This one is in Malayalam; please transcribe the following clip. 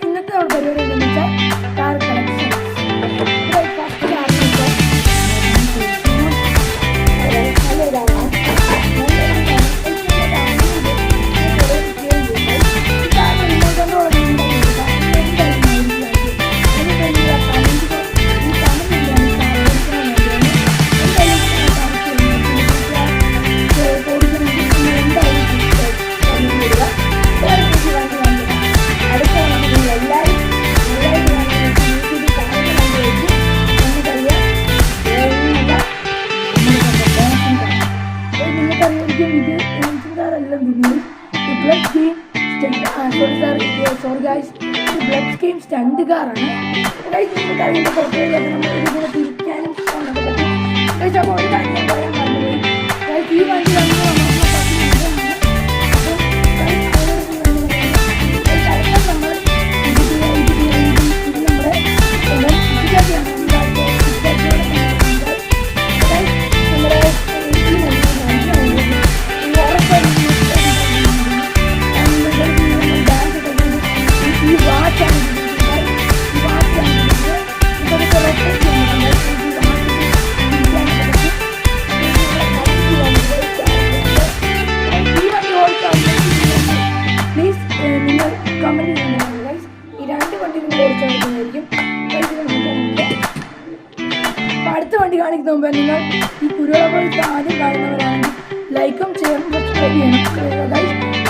ഇന്നത്തെ പരിപാടി എന്താണെന്ന് വെച്ചാൽ car collection. First car stunt കാറാണ്. നിങ്ങൾക്ക് പുറത്തേക്ക് നമ്മൾ തിരിക്കാനും അപ്പോൾ ഒരു കാര്യം പറയാൻ പറഞ്ഞുപോയി. ഈ വണ്ടി അടുത്ത വണ്ടി കാണിക്കുന്ന മുമ്പ് നിങ്ങൾ ഈ കുരുവിള ആദ്യം കാണുന്നവരാണെങ്കിൽ ലൈക്കും ഷെയറും സബ്സ്ക്രൈബ് ചെയ്യണം.